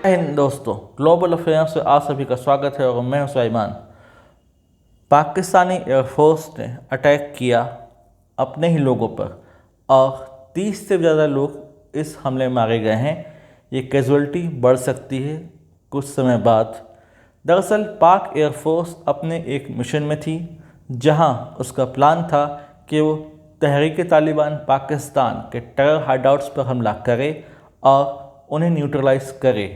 हिंद दोस्तों, global affairs से आप सभी का स्वागत है और मैं हूं सुलेमान। पाकिस्तानी एयरफोर्स ने अटैक किया अपने ही लोगों पर और 30 से ज़्यादा लोग इस हमले में मारे गए हैं। ये कैजुअलिटी बढ़ सकती है कुछ समय बाद। दरअसल पाक एयरफोर्स अपने एक मिशन में थी जहां उसका प्लान था कि वो तहरीक तालिबान पाकिस्तान के टेरर हाइडआउट्स पर हमला करे और उन्हें न्यूट्रलाइज करे,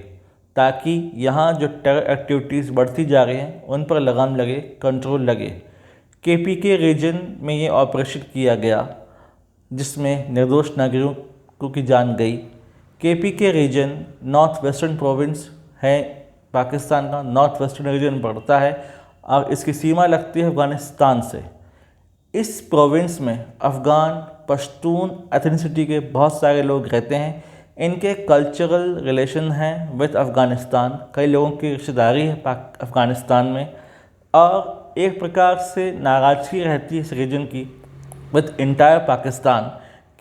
ताकि यहाँ जो टेरर एक्टिविटीज़ बढ़ती जा रही हैं उन पर लगाम लगे, कंट्रोल लगे। केपीके रीजन में ये ऑपरेशन किया गया जिसमें निर्दोष नागरिकों की जान गई। KPK region north western province है, पाकिस्तान का नॉर्थ वेस्टर्न रीजन पड़ता है और इसकी सीमा लगती है अफ़गानिस्तान से। इस प्रोविंस में अफ़गान पश्तून एथनिसिटी के बहुत सारे लोग रहते हैं। इनके कल्चरल रिलेशन हैं विद अफ़गानिस्तान, कई लोगों की रिश्तेदारी है अफ़गानिस्तान में, और एक प्रकार से नाराज़गी रहती है इस रीजन की विद इंटायर पाकिस्तान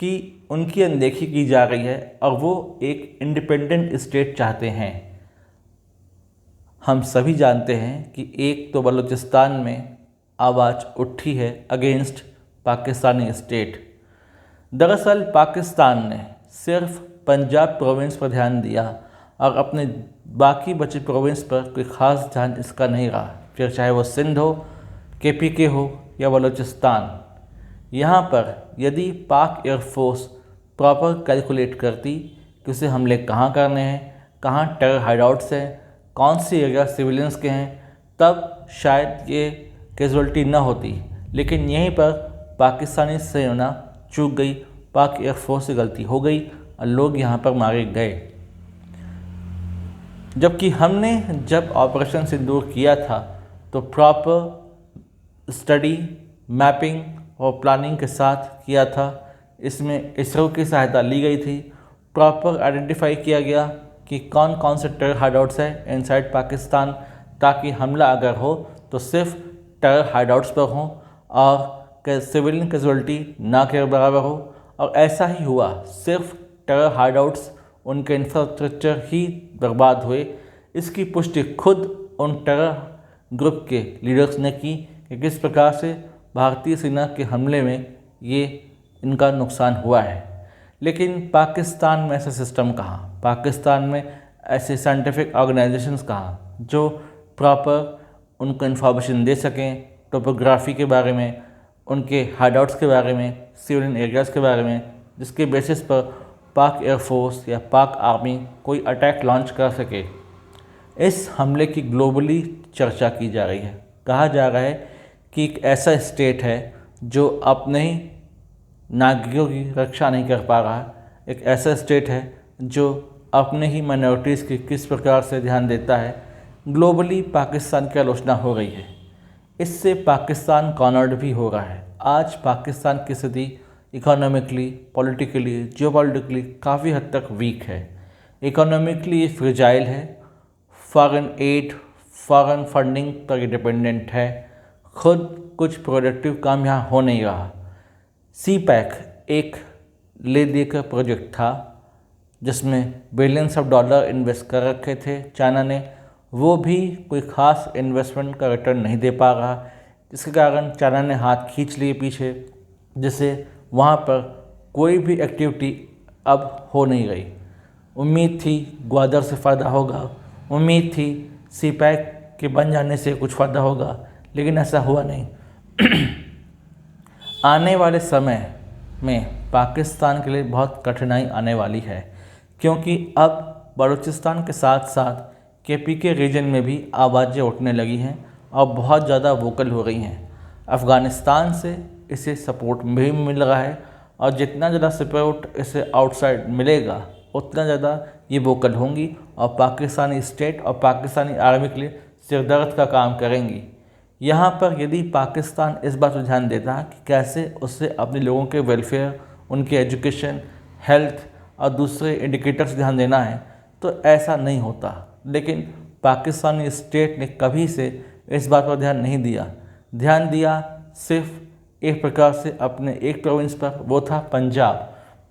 कि उनकी अनदेखी की जा रही है और वो एक इंडिपेंडेंट स्टेट चाहते हैं। हम सभी जानते हैं कि एक तो बलूचिस्तान में आवाज़ उठी है अगेंस्ट पाकिस्तानी स्टेट। दरअसल पाकिस्तान ने सिर्फ पंजाब प्रोविंस पर ध्यान दिया और अपने बाकी बचे प्रोविंस पर कोई ख़ास ध्यान इसका नहीं रहा, फिर चाहे वो सिंध हो, केपीके हो या बलूचिस्तान। यहाँ पर यदि पाक एयरफोर्स प्रॉपर कैलकुलेट करती कि उसे हमले कहाँ करने हैं, कहाँ टेरर हाइडआउट्स हैं, कौन सी एरिया सिविलियंस के हैं, तब शायद ये कैजुअलिटी न होती। लेकिन यहीं पर पाकिस्तानी सेना चूक गई, पाक एयरफोर्स से गलती हो गई और लोग यहाँ पर मारे गए। जबकि हमने जब ऑपरेशन सिंदूर किया था तो प्रॉपर स्टडी, मैपिंग और प्लानिंग के साथ किया था। इसमें इसरो की सहायता ली गई थी। प्रॉपर आइडेंटिफाई किया गया कि कौन कौन से टेरर हाइडआउट्स हैं इनसाइड पाकिस्तान, ताकि हमला अगर हो तो सिर्फ टेरर हाइडआउट्स पर हो और सिविलियन कैजुअलिटी ना के बराबर हो। और ऐसा ही हुआ, सिर्फ टेरर हाइडआउट्स, उनके इंफ्रास्ट्रक्चर ही बर्बाद हुए। इसकी पुष्टि खुद उन टेरर ग्रुप के लीडर्स ने की कि किस प्रकार से भारतीय सेना के हमले में ये इनका नुकसान हुआ है। लेकिन पाकिस्तान में ऐसा सिस्टम कहाँ, पाकिस्तान में ऐसे साइंटिफिक ऑर्गेनाइजेशंस कहाँ जो प्रॉपर उनको इन्फॉर्मेशन दे सकें टोपोग्राफी के बारे में, उनके हाइडआउट्स के बारे में, सिविलियन एरियाज़ के बारे में, जिसके बेसिस पर पाक एयरफोर्स या पाक आर्मी कोई अटैक लॉन्च कर सके। इस हमले की ग्लोबली चर्चा की जा रही है। कहा जा रहा है कि एक ऐसा स्टेट है जो अपने ही नागरिकों की रक्षा नहीं कर पा रहा, एक ऐसा स्टेट है जो अपने ही माइनॉरिटीज़ की किस प्रकार से ध्यान देता है। ग्लोबली पाकिस्तान की आलोचना हो रही है। इससे पाकिस्तान कॉर्नर्ड भी हो रहा है। आज पाकिस्तान की स्थिति इकोनॉमिकली, पॉलिटिकली, जियोपॉलिटिकली काफ़ी हद तक वीक है। इकोनॉमिकली ये फ्रेजाइल है, फॉरेन एड, फॉरेन फंडिंग पर डिपेंडेंट है, खुद कुछ प्रोडक्टिव काम यहाँ हो नहीं रहा। CPEC एक ले देकर प्रोजेक्ट था जिसमें बिलियंस ऑफ डॉलर इन्वेस्ट कर रखे थे चाइना ने, वो भी कोई ख़ास इन्वेस्टमेंट का रिटर्न नहीं दे पा रहा, जिसके कारण चाइना ने हाथ खींच लिए पीछे, जिससे वहाँ पर कोई भी एक्टिविटी अब हो नहीं रही। उम्मीद थी ग्वादर से फ़ायदा होगा, उम्मीद थी CPEC के बन जाने से कुछ फ़ायदा होगा, लेकिन ऐसा हुआ नहीं। आने वाले समय में पाकिस्तान के लिए बहुत कठिनाई आने वाली है, क्योंकि अब बलूचिस्तान के साथ साथ केपीके रीजन में भी आवाज़ें उठने लगी हैं और बहुत ज़्यादा वोकल हो रही हैं। अफ़गानिस्तान से इसे सपोर्ट भी मिल रहा है और जितना ज़्यादा सपोर्ट इसे आउटसाइड मिलेगा उतना ज़्यादा ये वोकल होंगी और पाकिस्तानी स्टेट और पाकिस्तानी आर्मी के लिए सिरदर्द का काम करेंगी। यहाँ पर यदि पाकिस्तान इस बात पर ध्यान देता है कि कैसे उससे अपने लोगों के वेलफेयर, उनके एजुकेशन, हेल्थ और दूसरे इंडिकेटर्स ध्यान देना है, तो ऐसा नहीं होता। लेकिन पाकिस्तानी स्टेट ने कभी से इस बात पर ध्यान नहीं दिया। ध्यान दिया सिर्फ एक प्रकार से अपने एक प्रोविंस पर, वो था पंजाब।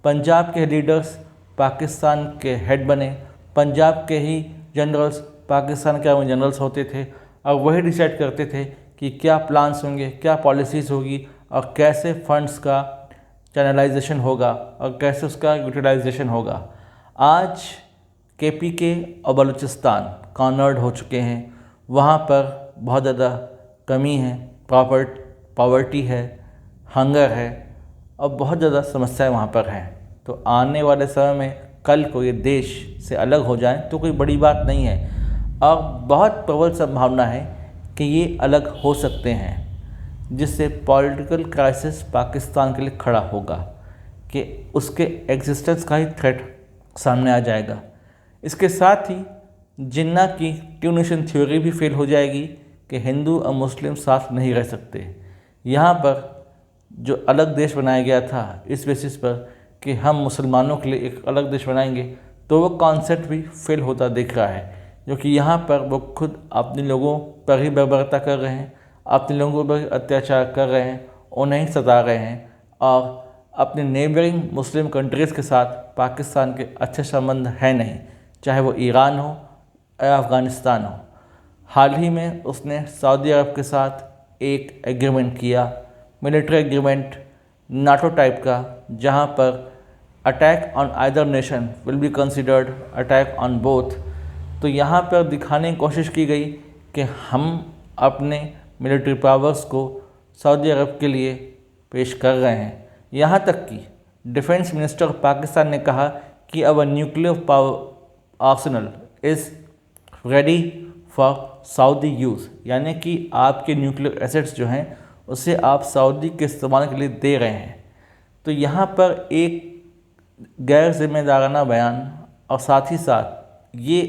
पंजाब के लीडर्स पाकिस्तान के हेड बने, पंजाब के ही जनरल्स पाकिस्तान के आर्मी जनरल्स होते थे और वही डिसाइड करते थे कि क्या प्लान्स होंगे, क्या पॉलिसीज़ होगी और कैसे फंड्स का चैनलाइजेशन होगा और कैसे उसका यूटिलाइजेशन होगा। आज KPK और बलूचिस्तान कॉर्नर्ड हो चुके हैं, वहाँ पर बहुत ज़्यादा कमी है, पॉवर्टी है, हंगर है और बहुत ज़्यादा समस्याएं वहाँ पर हैं। तो आने वाले समय में कल को ये देश से अलग हो जाएं तो कोई बड़ी बात नहीं है और बहुत प्रबल संभावना है कि ये अलग हो सकते हैं, जिससे पॉलिटिकल क्राइसिस पाकिस्तान के लिए खड़ा होगा कि उसके एग्जिस्टेंस का ही थ्रेट सामने आ जाएगा। इसके साथ ही जिन्ना की टू नेशन थ्योरी भी फेल हो जाएगी कि हिंदू और मुस्लिम साथ नहीं रह सकते। यहाँ पर जो अलग देश बनाया गया था इस बेसिस पर कि हम मुसलमानों के लिए एक अलग देश बनाएंगे, तो वो कॉन्सेप्ट भी फेल होता दिख रहा है, क्योंकि यहाँ पर वो खुद अपने लोगों पर ही बर्बरता कर रहे हैं, अपने लोगों पर अत्याचार कर रहे हैं, उन्हें ही सता रहे हैं और अपने नेबरिंग मुस्लिम कंट्रीज़ के साथ पाकिस्तान के अच्छे संबंध हैं नहीं, चाहे वो ईरान हो या अफ़गानिस्तान हो। हाल ही में उसने सऊदी अरब के साथ एक एग्रीमेंट किया, मिलिट्री एग्रीमेंट नाटो टाइप का, जहां पर attack on either nation will be considered attack on both. तो यहाँ पर दिखाने की कोशिश की गई कि हम अपने मिलिट्री पावर्स को सऊदी अरब के लिए पेश कर रहे हैं। यहाँ तक कि डिफेंस मिनिस्टर ऑफ पाकिस्तान ने कहा कि our nuclear power arsenal is ready for Saudi use, यानी कि आपके न्यूक्लियर एसेट्स जो हैं उसे आप सऊदी के इस्तेमाल के लिए दे रहे हैं। तो यहाँ पर एक गैर जिम्मेदाराना बयान और साथ ही साथ ये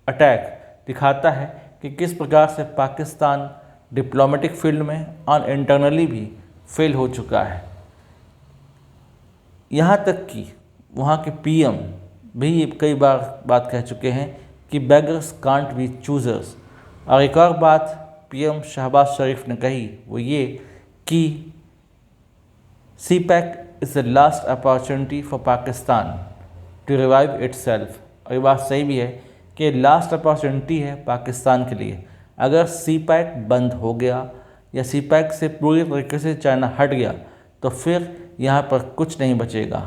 अटैक दिखाता है कि किस प्रकार से पाकिस्तान डिप्लोमेटिक फील्ड में और इंटरनली भी फेल हो चुका है। यहाँ तक कि वहाँ के PM भी कई बार बात कह चुके हैं कि बेगर्स कांट बी चूज़र्स। और एक और बात PM शहबाज शरीफ ने कही, वो ये कि CPEC is the last opportunity for Pakistan to revive itself. और ये बात सही भी है कि लास्ट अपॉर्चुनिटी है पाकिस्तान के लिए। अगर CPEC बंद हो गया या CPEC से पूरी तरीके से चाइना हट गया तो फिर यहाँ पर कुछ नहीं बचेगा,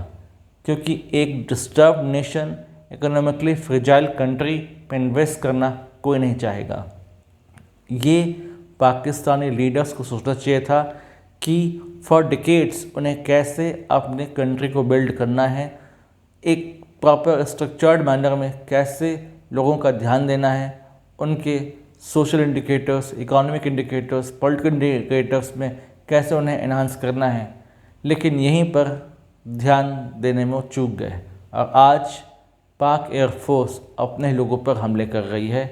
क्योंकि एक disturb nation, economically fragile country पे इन्वेस्ट करना कोई नहीं चाहेगा। ये पाकिस्तानी लीडर्स को सोचना चाहिए था कि फॉर डिकेड्स उन्हें कैसे अपने कंट्री को बिल्ड करना है, एक प्रॉपर स्ट्रक्चर्ड मैनर में कैसे लोगों का ध्यान देना है, उनके social indicators, economic indicators, political indicators में कैसे उन्हें एनहांस करना है। लेकिन यहीं पर ध्यान देने में चूक गए और आज पाक एयरफोर्स अपने लोगों पर हमले कर रही है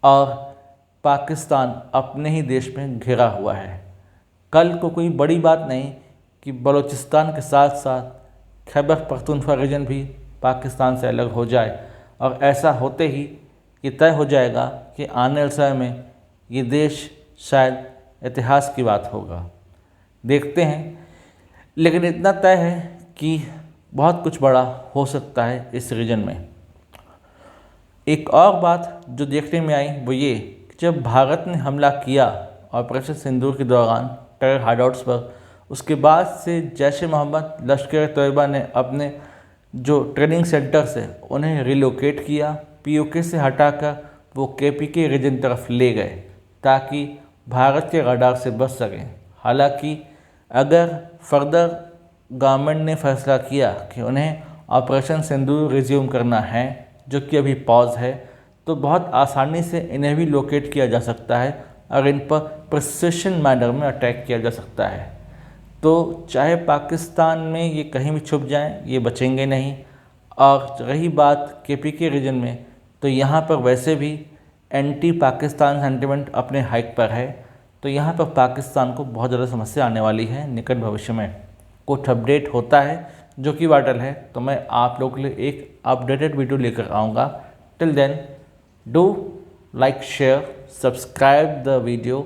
और पाकिस्तान अपने ही देश में घिरा हुआ है। कल को कोई बड़ी बात नहीं कि बलूचिस्तान के साथ साथ खैबर पख्तूनख्वा रीजन भी पाकिस्तान से अलग हो जाए, और ऐसा होते ही ये तय हो जाएगा कि आने वाले समय में ये देश शायद इतिहास की बात होगा। देखते हैं, लेकिन इतना तय है कि बहुत कुछ बड़ा हो सकता है इस रीजन में। एक और बात जो देखने में आई वो ये कि जब भारत ने हमला किया ऑपरेशन सिंदूर के दौरान टेरर हाइडआउट्स पर, उसके बाद से जैश ए मोहम्मद, लश्कर तैयबा ने अपने जो ट्रेनिंग सेंटर्स है उन्हें रिलोकेट किया, POK से हटाकर वो KPK रीजन तरफ ले गए ताकि भारत के रडार से बच सकें। हालांकि अगर फर्दर गवर्नमेंट ने फैसला किया कि उन्हें ऑपरेशन सिंदूर रिज्यूम करना है, जो कि अभी पॉज है, तो बहुत आसानी से इन्हें भी लोकेट किया जा सकता है और इन पर प्रिसिशन मैनर में अटैक किया जा सकता है। तो चाहे पाकिस्तान में ये कहीं भी छुप जाएं, ये बचेंगे नहीं। और रही बात KPK रीजन में, तो यहाँ पर वैसे भी एंटी पाकिस्तान सेंटिमेंट अपने हाइक पर है, तो यहाँ पर पाकिस्तान को बहुत ज़्यादा समस्या आने वाली है निकट भविष्य में। कुछ अपडेट होता है जो कि वाइटल है तो मैं आप लोगों के लिए एक अपडेटेड वीडियो लेकर आऊँगा। Till then do like, share, subscribe the video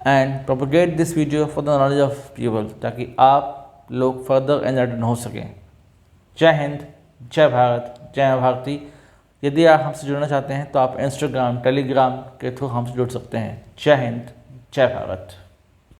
and propagate this video for the knowledge of people, ताकि आप लोग फर्दर एनलाइटन हो सकें। जय हिंद, जय भारत, जय भारती। यदि आप हमसे जुड़ना चाहते हैं तो आप इंस्टाग्राम, टेलीग्राम के थ्रू हमसे जुड़ सकते हैं। जय हिंद, जय भारत।